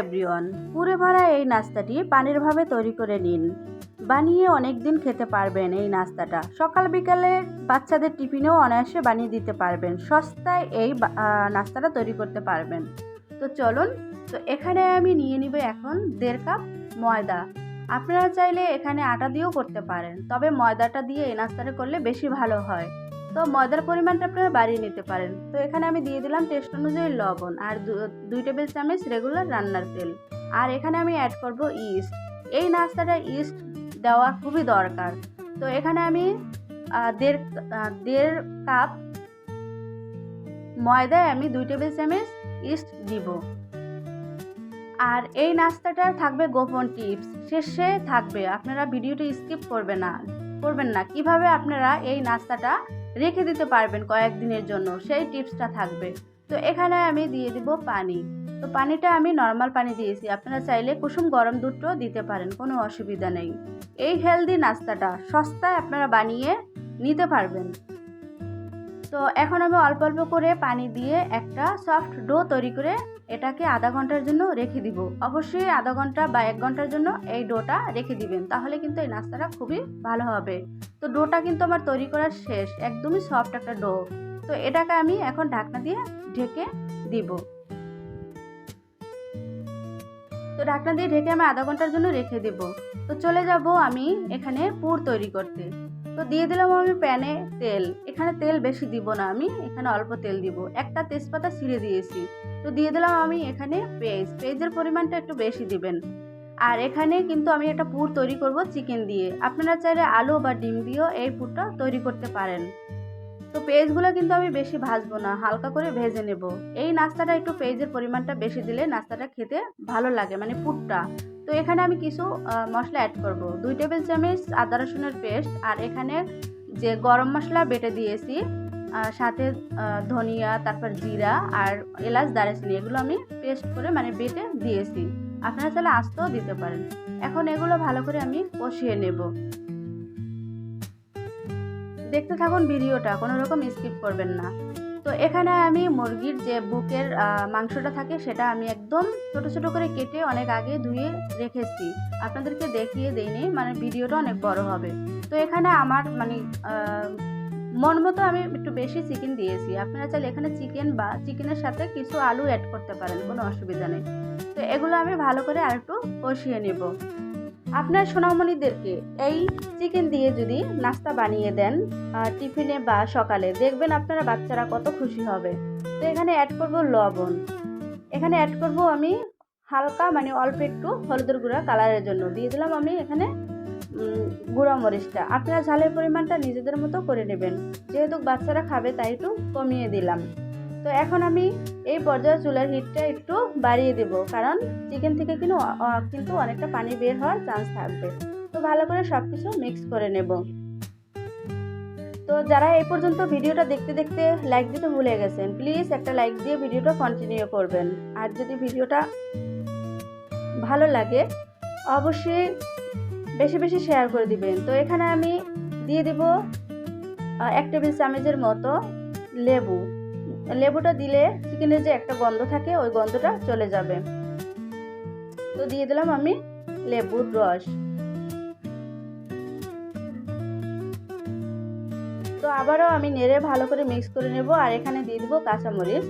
Everyone, পুরে ভরা এই নাস্তাটি পানির ভাবে তৈরি করে নিন। বানিয়ে অনেক দিন খেতে পারবেন। এই নাস্তাটা সকাল বিকালে বাচ্চাদের টিফিনেও অনায়াসে বানিয়ে দিতে পারবেন। সস্তায় এই নাস্তাটা তৈরি করতে পারবেন। তো চলুন, তো এখানে আমি নিয়ে নিব এখন 1.5 কাপ ময়দা। আপনারা চাইলে এখানে আটা দিয়েও করতে পারেন, তবে ময়দাটা দিয়ে এই নাস্তাটা করলে বেশি ভালো হয়। তো ময়দার পরিমাণটা আপনারা বাড়িয়ে নিতে পারেন। তো এখানে আমি দিয়ে দিলাম টেস্ট অনুযায়ী লবণ আর 2 টেবিল চামচ রেগুলার রান্নার তেল। আর এখানে আমি অ্যাড করব ইস্ট। এই নাস্তাটা ইস্ট দেওয়া খুবই দরকার। তো এখানে আমি 1.5 কাপ ময়দায় আমি 2 টেবিল চামচ ইস্ট দিব। আর এই নাস্তাটা থাকবে গোপন টিপস, শেষে থাকবে, আপনারা ভিডিওটি স্কিপ করবেন না কিভাবে আপনারা এই নাস্তাটা রেখে দিতে পারবেন কয়েকদিনের জন্য, সেই টিপসটা থাকবে। তো এখানে আমি দিয়ে দিব পানি। তো পানিটা আমি নর্মাল পানি দিয়েছি, আপনারা চাইলে কুসুম গরম দুধও দিতে পারেন, কোনো অসুবিধা নেই। এই হেলদি নাস্তাটা সস্তায় আপনারা বানিয়ে নিতে পারবেন। তো এখন আমি অল্প অল্প করে পানি দিয়ে একটা সফট ডো তৈরি করে এটাকে আধা ঘন্টার জন্য রেখে দিব। অবশ্যই আধা ঘন্টা বা 1 ঘন্টার জন্য এই ডোটা রেখে দিবেন, তাহলে কিন্তু এই নাস্তাটা খুবই ভালো হবে। তো ডোটা কিন্তু আমার তৈরি করা শেষ, একদমই সফট একটা ডো। তো এটাকে আমি এখন ঢাকনা দিয়ে ঢেকে দিব। তো ঢাকনা দিয়ে ঢেকে আমি আধা ঘন্টার জন্য রেখে দেব। তো চলে যাব আমি এখানে পুর তৈরি করতে। তো দিয়ে দিলাম আমি প্যানে তেল। এখানে তেল বেশি দিব না, আমি এখানে অল্প তেল দিব। একটা তেজপাতা ছিঁড়ে দিয়েছি। তো দিয়ে দিলাম আমি এখানে পেঁয়াজের পরিমাণটা একটু বেশি দিবেন। আর এখানে কিন্তু আমি একটা পুর তৈরি করব চিকেন দিয়ে। আপনারা চাইলে আলু বা ডিম দিয়েও এই পুরটা তৈরি করতে পারেন। তো পেঁয়াজগুলো কিন্তু আমি বেশি ভাজবো না, হালকা করে ভেজে নেব। এই নাস্তাটা একটু পেঁয়াজের পরিমাণটা বেশি দিলে নাস্তাটা খেতে ভালো লাগে, মানে পুরটা। তো এখানে আমি কিছু মশলা অ্যাড করব। 2 টেবিল চামচ আদা রসুনের পেস্ট, আর এখানে যে গরম মশলা বেটে দিয়েছি, সাথে ধনিয়া, তারপর জিরা আর এলাচ দারচিনি, এগুলো আমি পেস্ট করে মানে বেটে দিয়েছি। আপনারা চাইলে আস্তেও দিতে পারেন। এখন এগুলো ভালো করে আমি কষিয়ে নেব। দেখতে থাকুন ভিডিওটা, কোনো রকম স্কিপ করবেন না। তো এখানে আমি মুরগির যে বুকের মাংসটা থাকে সেটা আমি একদম ছোট ছোট করে কেটে অনেক আগে ধুয়ে রেখেছি। আপনাদেরকে দেখিয়ে দেইনি, মানে ভিডিওটা অনেক বড় হবে। তো এখানে আমার মানে মন মতো আমি একটু বেশি চিকেন দিয়েছি। আপনারা চাইলে এখানে চিকেন বা চিকেনের সাথে কিছু আলু অ্যাড করতে পারেন, কোনো অসুবিধা নেই। তো এগুলো আমি ভালো করে আর একটু কষিয়ে নেব। আপনার সোনামণিদেরকে এই চিকেন দিয়ে যদি নাস্তা বানিয়ে দেন টিফিনে বা সকালে, দেখবেন আপনারা বাচ্চারা কত খুশি হবে। তো এখানে অ্যাড করব লবণ। এখানে অ্যাড করব আমি হালকা মানে অল্প একটু হলুদের গুঁড়া কালারের জন্য। দিয়ে দিলাম আমি এখানে গুঁড়া মরিচটা। আপনারা ঝালের পরিমাণটা নিজেদের মতো করে নেবেন, যেহেতু বাচ্চারা খাবে তাই একটু কমিয়ে দিলাম। তো এখন আমি এই পর্যায়ে চুলার হিটটা একটু বাড়িয়ে দেব, কারণ চিকেন থেকে কিন্তু অনেকটা পানি বের হওয়ার চান্স থাকবে। তো ভালো করে সব কিছু মিক্স করে নেব। তো যারা এই পর্যন্ত ভিডিওটা দেখতে দেখতে লাইক দিতে ভুলে গেছেন, প্লিজ একটা লাইক দিয়ে ভিডিওটা কন্টিনিউ করবেন। আর যদি ভিডিওটা ভালো লাগে অবশ্যই বেশি বেশি শেয়ার করে দিবেন। তো এখানে আমি দিয়ে দেব 1 টেবিল চামচের মতো লেবু। লেবুটা দিলে চিকেনের যে একটা গন্ধ থাকে ওই গন্ধটা চলে যাবে। তো দিয়ে দিলাম আমি লেবুর রস। তো আবারও আমি নেড়ে ভালো করে মিক্স করে নেব। আর এখানে দিয়ে দেব কাঁচামরিচ।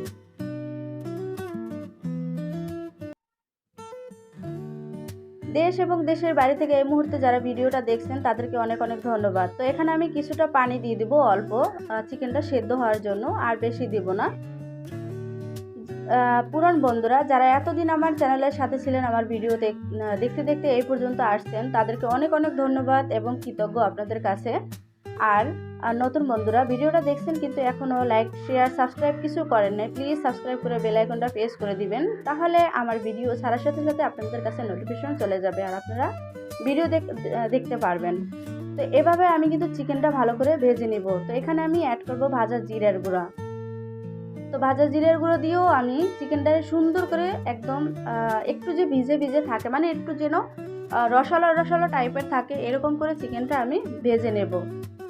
দেশ এবং দেশের বাড়ি থেকে এই মুহূর্তে যারা ভিডিওটা দেখছেন তাদেরকে অনেক অনেক ধন্যবাদ। তো এখানে আমি কিছুটা পানি দিয়ে দিব অল্প, চিকেনটা সেদ্ধ হওয়ার জন্য, আর বেশি দিব না। পুরান বন্ধুরা যারা এতদিন আমার চ্যানেলের সাথে ছিলেন, আমার ভিডিও দেখতে দেখতে এই পর্যন্ত আসছেন, তাদেরকে অনেক অনেক ধন্যবাদ এবং কৃতজ্ঞ আপনাদের কাছে। আর নতুন বন্ধুরা ভিডিওটা দেখছেন কিন্তু এখনও লাইক শেয়ার সাবস্ক্রাইব কিছু করেন নাই, প্লিজ সাবস্ক্রাইব করে বেল আইকনটা প্রেস করে দিবেন, তাহলে আমার ভিডিও ছাড়ার সাথে সাথে আপনাদের কাছে নোটিফিকেশন চলে যাবে আর আপনারা ভিডিও দেখতে পারবেন। তো এভাবে আমি কিন্তু চিকেনটা ভালো করে ভেজে নিব। তো এখানে আমি অ্যাড করব ভাজা জিরার গুঁড়া। তো ভাজা জিরের গুঁড়ো দিয়েও আমি চিকেনটা সুন্দর করে একদম একটু যে ভিজে ভিজে থাকে, মানে একটু যেন রসালো রসালো টাইপের থাকে, এরকম করে চিকেনটা আমি ভেজে নেব,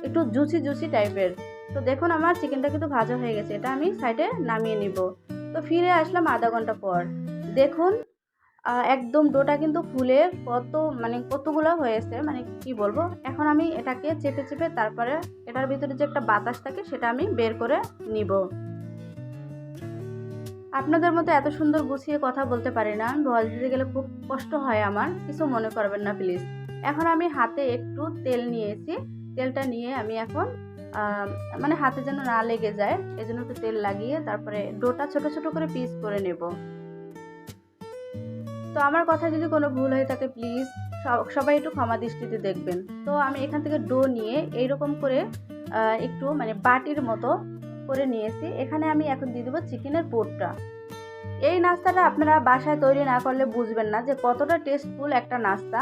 একটু জুসি জুসি টাইপের। তো দেখুন আমার চিকেনটা কিন্তু ভাজা হয়ে গেছে, এটা আমি সাইডে নামিয়ে নিব। তো ফিরে আসলাম আধা ঘন্টা পর। দেখুন একদম ডোটা কিন্তু ফুলে কতগুলো হয়েছে, মানে কি বলবো। এখন আমি এটাকে চেপে চেপে তারপরে এটার ভিতরে যে একটা বাতাস থাকে সেটা আমি বের করে নিব। আপনাদের মতো এত সুন্দর গুছিয়ে কথা বলতে পারি না, আমি ভয়েস দিতে গেলে খুব কষ্ট হয় আমার, কিছু মনে করবেন না প্লিজ। এখন আমি হাতে একটু তেল নিয়েছি, তেলটা নিয়ে আমি এখন মানে হাতে যেন না লেগে যায় এজন্য একটু তেল লাগিয়ে তারপরে ডোটা ছোট ছোট করে পিস করে নেব। তো আমার কথা যদি কোনো ভুল হয়ে থাকে প্লিজ সবাই একটু ক্ষমা দৃষ্টিতে দেখবেন। তো আমি এখান থেকে ডো নিয়ে এইরকম করে একটু মানে বাটির মতো করে নিয়েছি। এখানে আমি এখন দিয়ে দেবো চিকেনের পুরটা। এই নাস্তাটা আপনারা বাসায় তৈরি না করলে বুঝবেন না যে কতটা টেস্টফুল একটা নাস্তা,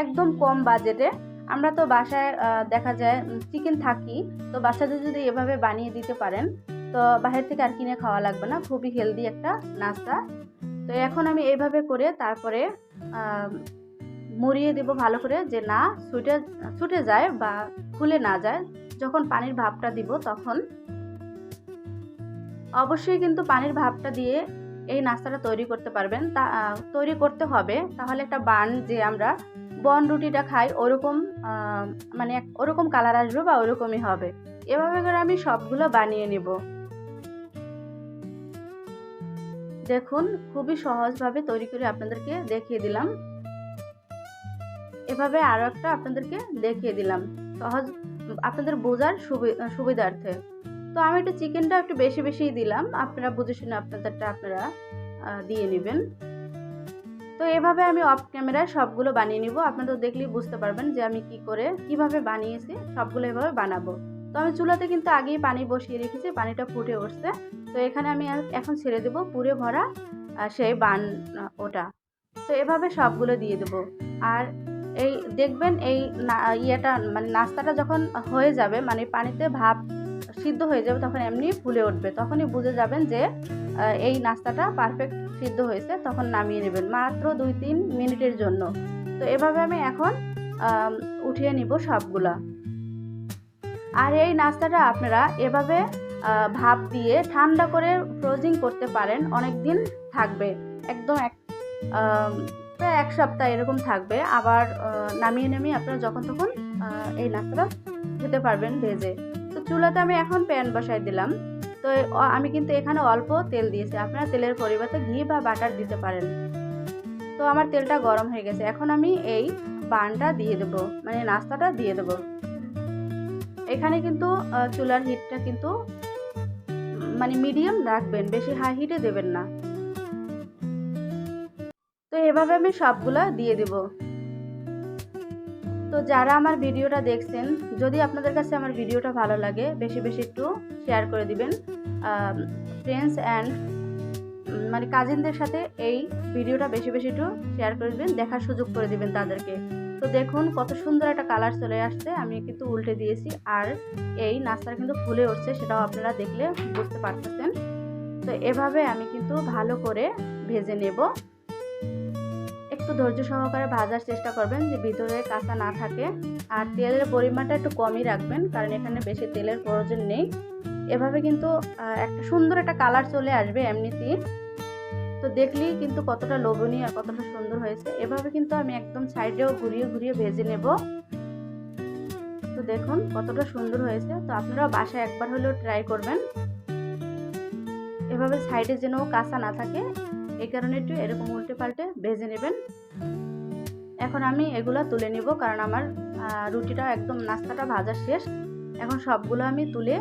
একদম কম বাজেটে। আমরা তো বাসায় দেখা যায় চিকেন থাকি, তো বাচ্চাদের যদি এভাবে বানিয়ে দিতে পারেন তো বাইরে থেকে আর কিনে খাওয়া লাগবে না, খুবই হেলদি একটা নাস্তা। তো এখন আমি এইভাবে করে তারপরে মুড়িয়ে দেব ভালো করে, যে না ছুটে যায় বা খুলে না যায়। যখন পানির ভাপটা দিব তখন অবশ্যই কিন্তু পানির ভাপটা দিয়ে এই নাস্তাটা তৈরি করতে পারবেন, তৈরি করতে হবে। তাহলে একটা বান যে আমরা বন রুটিটা খাই ওরকম মানে ওরকম কালার আসবে বা ওরকমই হবে। এভাবে করে আমি সবগুলো বানিয়ে নেব। দেখুন খুবই সহজভাবে তৈরি করে আপনাদেরকে দেখিয়ে দিলাম। এভাবে আরও একটা আপনাদেরকে দেখিয়ে দিলাম সহজ, আপনাদের বোঝার সুবিধার্থে। তো আমি একটু চিকেনটা একটু বেশি বেশিই দিলাম, আপনারা বুঝে শুনে আপনাদেরটা আপনারা দিয়ে নেবেন। তো এভাবে আমি অফ ক্যামেরায় সবগুলো বানিয়ে নিব, আপনারা দেখলেই বুঝতে পারবেন যে আমি কিভাবে বানিয়েছি। সবগুলো এভাবে বানাবো। তো আমি চুলাতে কিন্তু আগেই পানি বসিয়ে রেখেছি, পানিটা ফুটে উঠছে। তো এখানে আমি এখন ছেড়ে দেবো পুরে ভরা সেই বান ওটা। তো এভাবে সবগুলো দিয়ে দেবো। আর এই দেখবেন এই ইয়েটা মানে নাস্তাটা যখন হয়ে যাবে, মানে পানিতে ভাপ সিদ্ধ হয়ে যাবে, তখন এমনি ফুলে উঠবে, তখনই বুঝে যাবেন যে এই নাস্তাটা পারফেক্ট সিদ্ধ হয়েছে। তখন নামিয়ে নেবেন মাত্র 2-3 মিনিটের জন্য। তো এভাবে আমি এখন উঠিয়ে নিব সবগুলা। আর এই নাস্তাটা আপনারা এভাবে ভাপ দিয়ে ঠান্ডা করে ফ্রোজিং করতে পারেন, অনেক দিন থাকবে, একদম প্রায় 1 সপ্তাহ এরকম থাকবে। আবার নামিয়ে আপনারা যখন তখন এই নাস্তাটা খেতে পারবেন ভেজে। তো চুলাতে আমি এখন প্যান বসাই দিলাম। তো আমি কিন্তু এখানে অল্প তেল দিয়েছি, আপনারা তেলের পরিবর্তে ঘি বা বাটার দিতে পারেন। তো আমার তেলটা গরম হয়ে গেছে, এখন আমি এই বানটা দিয়ে দেবো, মানে নাস্তাটা দিয়ে দেবো। এখানে কিন্তু চুলার হিটটা কিন্তু মানে মিডিয়াম রাখবেন, বেশি হাই হিটে দেবেন না। তো এভাবে আমি সবগুলা দিয়ে দেব। তো যারা আমার ভিডিওটা দেখছেন, যদি আপনাদের কাছে আমার ভিডিওটা ভালো লাগে বেশি বেশি একটু শেয়ার করে দিবেন, ফ্রেন্ডস অ্যান্ড মানে কাজিনদের সাথে এই ভিডিওটা বেশি বেশি একটু শেয়ার করে দিবেন, দেখার সুযোগ করে দিবেন তাদেরকে। তো দেখুন কত সুন্দর একটা কালার চলে আসছে, আমি কিন্তু উল্টে দিয়েছি আর এই নাস্তাটা কিন্তু ফুলে উঠছে, সেটাও আপনারা দেখলে বুঝতে পারতেছেন। তো এভাবে আমি কিন্তু ভালো করে ভেজে নেব। একটু ধৈর্য সহকারে ভাজার চেষ্টা করবেন যে ভিতরে কাঁচা না থাকে, আর তেলের পরিমাণটা একটু কমই রাখবেন কারণ এখানে বেশি তেলের প্রয়োজন নেই। এভাবে কিন্তু একটা সুন্দর একটা কালার চলে আসবে এমনিতেই। তো দেখলেই কিন্তু কতটা লোভনীয় আর কতটা সুন্দর হয়েছে। এভাবে কিন্তু আমি একদম সাইডেও ঘুরিয়ে ঘুরিয়ে ভেজে নেব। তো দেখুন কতটা সুন্দর হয়েছে। তো আপনারাও বাসায় একবার হলেও ট্রাই করবেন, এভাবে সাইডে যেন কাঁচা না থাকে, এই কারণে একটু এরকম উল্টে পাল্টে ভেজে নেবেন। এখন আমি এগুলো তুলে নিব কারণ আমার রুটিটা একদম নাস্তাটা ভাজা শেষ। এখন সবগুলো আমি তুলে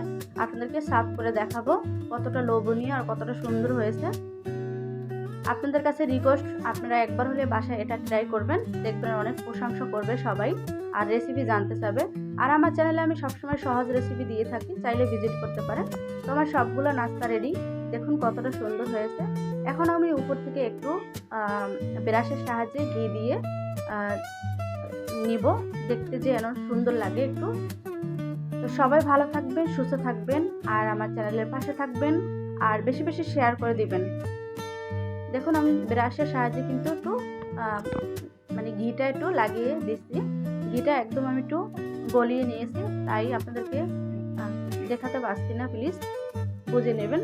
আপনাদেরকে সার্ভ করে দেখাবো কতটা লোভনীয় আর কতটা সুন্দর হয়েছে। আপনাদের কাছে রিকোয়েস্ট, আপনারা একবার হলে বাসায় এটা ট্রাই করবেন, দেখবেন অনেক প্রশংসা করবে সবাই আর রেসিপি জানতে চাবে। আর আমার চ্যানেলে আমি সবসময় সহজ রেসিপি দিয়ে থাকি, চাইলে ভিজিট করতে পারেন। তো আমার সবগুলো নাস্তা রেডি, দেখুন কতটা সুন্দর হয়েছে। এখন আমি উপর থেকে একটু ব্রাশের সাহায্যে ঘি দিয়ে নিব, দেখতে যে যেন সুন্দর লাগে একটু। তো সবাই ভালো থাকবেন, সুস্থ থাকবেন আর আমার চ্যানেলের পাশে থাকবেন আর বেশি বেশি শেয়ার করে দিবেন। দেখুন আমি ব্রাশের সাহায্যে কিন্তু একটু মানে ঘিটা একটু লাগিয়ে দিচ্ছি, ঘিটা একদম আমি একটু গলিয়ে নিয়েছি, তাই আপনাদেরকে দেখাতে পারছি না, প্লিজ বুঝে নেবেন।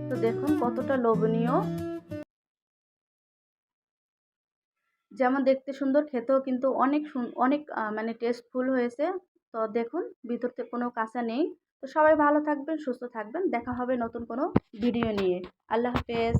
তো দেখুন কতটা লোভনীয় যেমন দেখতে সুন্দর, খেতেও কিন্তু অনেক অনেক মানে টেস্টফুল হয়েছে। তো দেখুন ভিতর থেকে কোনো কাঁচা নেই। তো সবাই ভালো থাকবেন, সুস্থ থাকবেন। দেখা হবে নতুন কোনো ভিডিও নিয়ে। আল্লাহ হাফেজ।